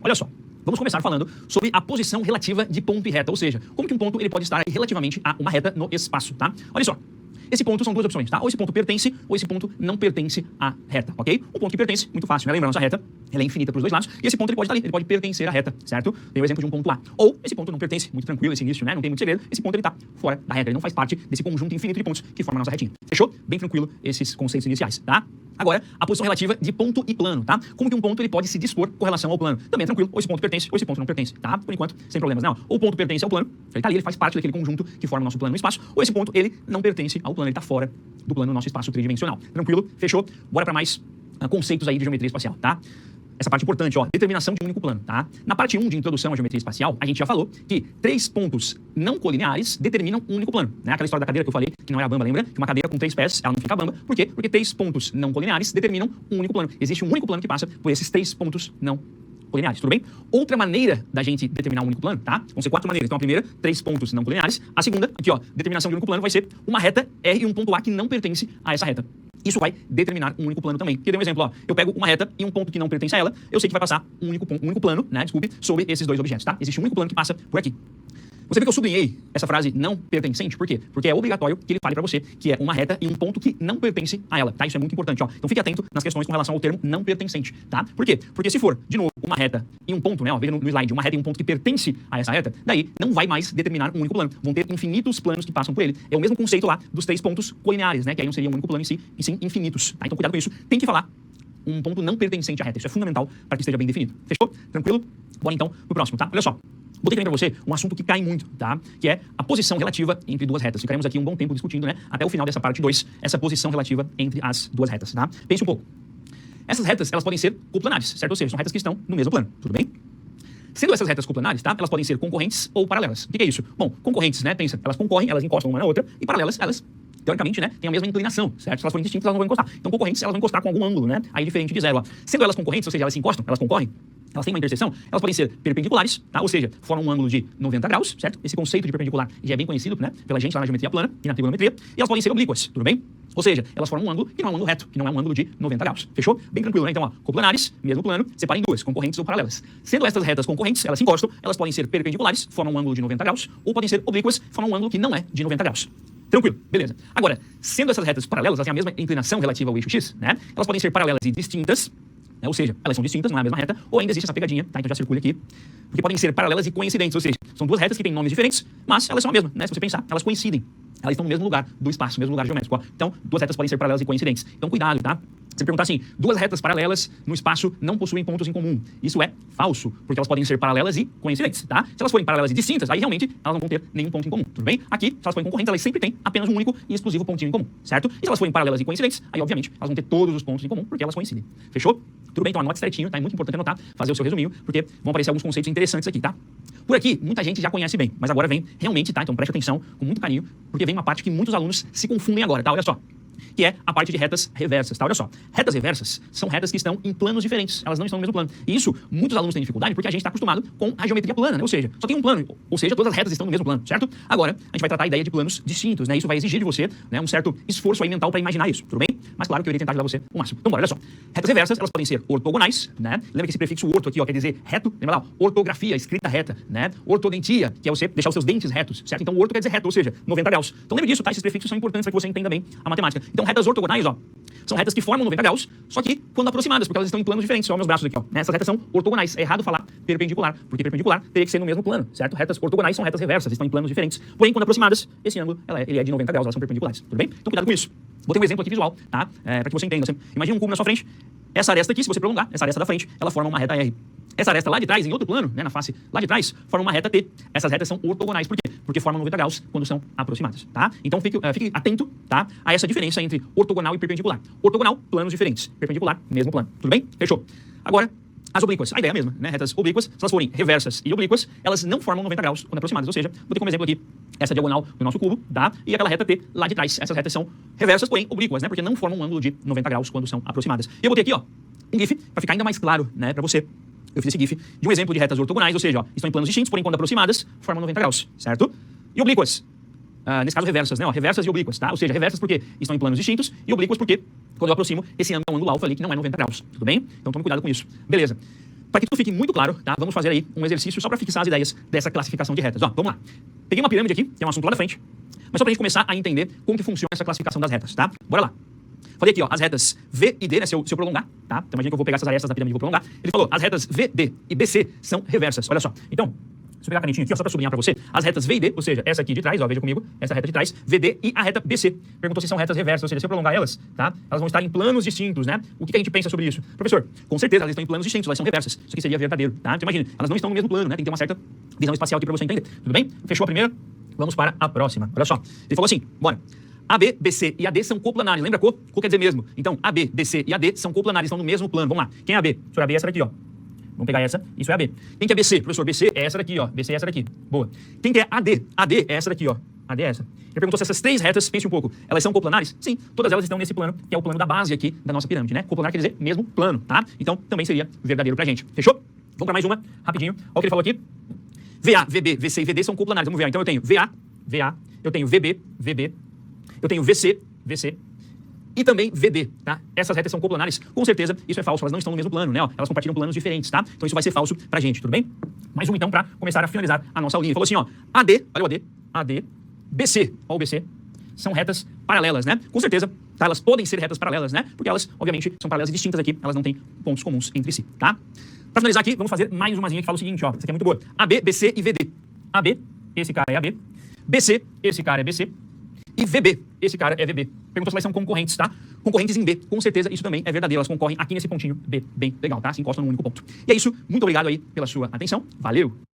Olha só, vamos começar falando sobre a posição relativa de ponto e reta, ou seja, como que um ponto ele pode estar relativamente a uma reta no espaço, tá? Olha só, esse ponto são duas opções, tá? Ou esse ponto pertence, ou esse ponto não pertence à reta, ok? O ponto que pertence, muito fácil, né? Lembrando, essa reta, ela é infinita para os dois lados, e esse ponto ele pode estar ali, ele pode pertencer à reta, certo? Tem o exemplo de um ponto lá. Ou esse ponto não pertence, muito tranquilo esse início, né? Não tem muito segredo, esse ponto ele tá fora da reta, ele não faz parte desse conjunto infinito de pontos que forma a nossa retinha. Fechou? Bem tranquilo esses conceitos iniciais, tá? Agora, a posição relativa de ponto e plano, tá? Como que um ponto ele pode se dispor com relação ao plano? Também é tranquilo, ou esse ponto pertence, ou esse ponto não pertence, tá? Por enquanto, sem problemas, não. Ou o ponto pertence ao plano, ele tá ali, ele faz parte daquele conjunto que forma o nosso plano no espaço, ou esse ponto ele não pertence ao plano, ele tá fora do plano no nosso espaço tridimensional. Tranquilo? Fechou? Bora para mais conceitos aí de geometria espacial, tá? Essa parte importante, ó, determinação de um único plano, tá? Na parte 1 de introdução à geometria espacial, a gente já falou que 3 pontos não colineares determinam um único plano, né? Aquela história da cadeira que eu falei, que não é a bamba, lembra? Que uma cadeira com 3 pés, ela não fica bamba. Por quê? Porque 3 pontos não colineares determinam um único plano. Existe um único plano que passa por esses 3 pontos não colineares, tudo bem? Outra maneira da gente determinar um único plano, tá? Vão ser 4 maneiras. Então a primeira, 3 pontos não colineares. A segunda, aqui ó, determinação de um único plano vai ser uma reta R e um ponto A que não pertence a essa reta. Isso vai determinar um único plano também. Aqui dei um exemplo, ó. Eu pego uma reta e um ponto que não pertence a ela, eu sei que vai passar um único plano, né? Desculpe, sobre esses dois objetos, tá? Existe um único plano que passa por aqui. Você vê que eu sublinhei essa frase não pertencente, por quê? Porque é obrigatório que ele fale para você que é uma reta e um ponto que não pertence a ela, tá? Isso é muito importante, ó. Então fique atento nas questões com relação ao termo não pertencente, tá? Por quê? Porque se for, de novo, uma reta e um ponto, né? Ó, veja no slide, uma reta e um ponto que pertence a essa reta, daí não vai mais determinar um único plano. Vão ter infinitos planos que passam por ele. É o mesmo conceito lá dos 3 pontos colineares, né? Que aí não seria um único plano em si, e sim infinitos, tá? Então cuidado com isso. Tem que falar um ponto não pertencente à reta. Isso é fundamental para que esteja bem definido. Fechou? Tranquilo? Bora então pro próximo, tá? Olha só. Botei também para você um assunto que cai muito, tá? Que é a posição relativa entre duas retas. Ficaremos aqui um bom tempo discutindo, né? Até o final dessa parte 2, essa posição relativa entre as duas retas, tá? Pense um pouco. Essas retas, elas podem ser coplanares, certo? Ou seja, são retas que estão no mesmo plano, tudo bem? Sendo essas retas coplanares, tá? Elas podem ser concorrentes ou paralelas. O que é isso? Bom, concorrentes, né? Pensa, elas concorrem, elas encostam uma na outra, e paralelas, elas teoricamente, né, têm a mesma inclinação, certo? Se elas forem distintas, elas não vão encostar. Então, concorrentes, elas vão encostar com algum ângulo, né? Aí, diferente de zero, ó. Sendo elas concorrentes, ou seja, elas se encostam, elas concorrem, elas têm uma interseção, elas podem ser perpendiculares, tá? Ou seja, formam um ângulo de 90 graus, certo? Esse conceito de perpendicular já é bem conhecido, né, pela gente lá na geometria plana e na trigonometria. E elas podem ser oblíquas, tudo bem? Ou seja, elas formam um ângulo que não é um ângulo reto, que não é um ângulo de 90 graus. Fechou? Bem tranquilo, né? Então, ó, coplanares, mesmo plano, separem duas, concorrentes ou paralelas. Sendo estas retas concorrentes, elas se encostam, elas podem ser perpendiculares, formam um ângulo de 90 graus, ou podem ser oblíquas, formam um ângulo que não é de 90 graus. Tranquilo, beleza. Agora, sendo essas retas paralelas, elas têm a mesma inclinação relativa ao eixo X, né? Elas podem ser paralelas e distintas, né? Ou seja, elas são distintas, não é a mesma reta, ou ainda existe essa pegadinha, tá? Então já circula aqui. Porque podem ser paralelas e coincidentes, ou seja, são duas retas que têm nomes diferentes, mas elas são a mesma, né? Se você pensar, elas coincidem. Elas estão no mesmo lugar do espaço, no mesmo lugar geométrico, ó. Então, duas retas podem ser paralelas e coincidentes. Então, cuidado, tá? Se perguntar assim, duas retas paralelas no espaço não possuem pontos em comum. Isso é falso, porque elas podem ser paralelas e coincidentes, tá? Se elas forem paralelas e distintas, aí realmente elas não vão ter nenhum ponto em comum, tudo bem? Aqui, se elas forem concorrentes, elas sempre têm apenas um único e exclusivo pontinho em comum, certo? E se elas forem paralelas e coincidentes, aí obviamente elas vão ter todos os pontos em comum, porque elas coincidem. Fechou? Tudo bem? Então anote certinho, tá? É muito importante anotar, fazer o seu resuminho, porque vão aparecer alguns conceitos interessantes aqui, tá? Por aqui, muita gente já conhece bem, mas agora vem realmente, tá? Então preste atenção com muito carinho, porque vem uma parte que muitos alunos se confundem agora, tá? Olha só. Que é a parte de retas reversas, tá? Olha só, retas reversas são retas que estão em planos diferentes, elas não estão no mesmo plano. E isso, muitos alunos têm dificuldade porque a gente está acostumado com a geometria plana, né? Ou seja, só tem um plano, ou seja, todas as retas estão no mesmo plano, certo? Agora, a gente vai tratar a ideia de planos distintos, né? Isso vai exigir de você, né, um certo esforço aí mental para imaginar isso, tudo bem? Mas claro que eu irei tentar ajudar você o máximo. Então bora, olha só. Retas reversas, elas podem ser ortogonais, né? Lembra que esse prefixo orto aqui, ó, quer dizer reto? Lembra lá? Ortografia, escrita reta, né? Ortodentia, que é você deixar os seus dentes retos, certo? Então orto quer dizer reto, ou seja, 90 graus. Então lembre disso, tá? Esses prefixos são importantes para que você entenda bem a matemática. Então retas ortogonais, ó, são retas que formam 90 graus, só que quando aproximadas, porque elas estão em planos diferentes. Ó, meus braços aqui, ó. Essas retas são ortogonais. É errado falar perpendicular, porque perpendicular teria que ser no mesmo plano, certo? Retas ortogonais são retas reversas, estão em planos diferentes. Porém, quando aproximadas, esse ângulo ele é de 90 graus, elas são perpendiculares, tudo bem? Então cuidado com isso. Vou ter um exemplo aqui visual, tá? Para que você entenda. Imagina um cubo na sua frente. Essa aresta aqui, se você prolongar, essa aresta da frente, ela forma uma reta R. Essa aresta lá de trás, em outro plano, né, na face lá de trás, forma uma reta T. Essas retas são ortogonais. Por quê? Porque formam 90 graus quando são aproximadas, tá? Então fique atento, tá, a essa diferença entre ortogonal e perpendicular. Ortogonal, planos diferentes. Perpendicular, mesmo plano. Tudo bem? Fechou. Agora, as oblíquas. A ideia é a mesma, né? Retas oblíquas, se elas forem reversas e oblíquas, elas não formam 90 graus quando aproximadas. Ou seja, vou ter como exemplo aqui essa diagonal do nosso cubo, tá? E aquela reta T lá de trás. Essas retas são reversas, porém oblíquas, né? Porque não formam um ângulo de 90 graus quando são aproximadas. E eu botei aqui, ó, um GIF para ficar ainda mais claro, né, para você. Eu fiz esse GIF de um exemplo de retas ortogonais, ou seja, ó, estão em planos distintos, porém quando aproximadas, formam 90 graus, certo? E oblíquas. Nesse caso, reversas, né? Ó, reversas e oblíquas, tá? Ou seja, reversas porque estão em planos distintos e oblíquas porque, quando eu aproximo, esse ângulo é um ângulo alfa ali que não é 90 graus, tudo bem? Então tome cuidado com isso. Beleza. Para que tudo fique muito claro, tá? Vamos fazer aí um exercício só para fixar as ideias dessa classificação de retas. Ó, vamos lá. Peguei uma pirâmide aqui, que é um assunto lá da frente, mas só para a gente começar a entender como que funciona essa classificação das retas, tá? Bora lá. Falei aqui, ó, as retas V e D, né, se eu prolongar, tá? Então imagina que eu vou pegar essas arestas da pirâmide e vou prolongar. Ele falou, as retas V, D e BC são reversas. Olha só. Então, se eu pegar a canetinha aqui, ó, só para sublinhar para você, as retas V e D, ou seja, essa aqui de trás, ó, veja comigo, essa reta de trás, VD e a reta BC. Perguntou se são retas reversas, ou seja, se eu prolongar elas, tá? Elas vão estar em planos distintos, né? O que a gente pensa sobre isso? Professor, com certeza elas estão em planos distintos, elas são reversas. Isso aqui seria verdadeiro, tá? Então imagina, elas não estão no mesmo plano, né? Tem que ter uma certa visão espacial aqui para você entender. Tudo bem? Fechou a primeira? Vamos para a próxima. Olha só. Ele falou assim, bora. AB, BC e AD são coplanares. Lembra co? Co quer dizer mesmo. Então, AB, BC e AD são coplanares, estão no mesmo plano. Vamos lá. Quem é AB? Professor, AB é essa daqui, ó. Vamos pegar essa. Isso é AB. Quem que é BC? Professor, BC é essa daqui, ó. BC é essa daqui. Boa. Quem que é AD? AD é essa daqui, ó. AD é essa. Ele perguntou se essas três retas, pense um pouco, elas são coplanares? Sim, todas elas estão nesse plano, que é o plano da base aqui da nossa pirâmide, né? Coplanar quer dizer mesmo plano, tá? Então, também seria verdadeiro pra gente. Fechou? Vamos para mais uma, rapidinho. Olha o que ele falou aqui. VA, VB, VC e VD são coplanares. Vamos ver. Então, eu tenho VA, VA, eu tenho VB, VB, eu tenho VC, VC e também VD, tá? Essas retas são coplanares. Com certeza, isso é falso. Elas não estão no mesmo plano, né? Ó, elas compartilham planos diferentes, tá? Então, isso vai ser falso pra gente, tudo bem? Mais um, então, pra começar a finalizar a nossa aulinha. Ele falou assim, ó, AD, olha o AD, AD, BC, olha o BC, são retas paralelas, né? Com certeza, tá? Elas podem ser retas paralelas, né? Porque elas, obviamente, são paralelas e distintas aqui, elas não têm pontos comuns entre si, tá? Pra finalizar aqui, vamos fazer mais umazinha que fala o seguinte, ó, essa aqui é muito boa. AB, BC e VD. AB, esse cara é AB. BC, esse cara é BC. E VB, esse cara é VB. Perguntou se elas são concorrentes, tá? Concorrentes em B, com certeza isso também é verdadeiro. Elas concorrem aqui nesse pontinho B, bem legal, tá? Se encostam num único ponto. E é isso, muito obrigado aí pela sua atenção. Valeu!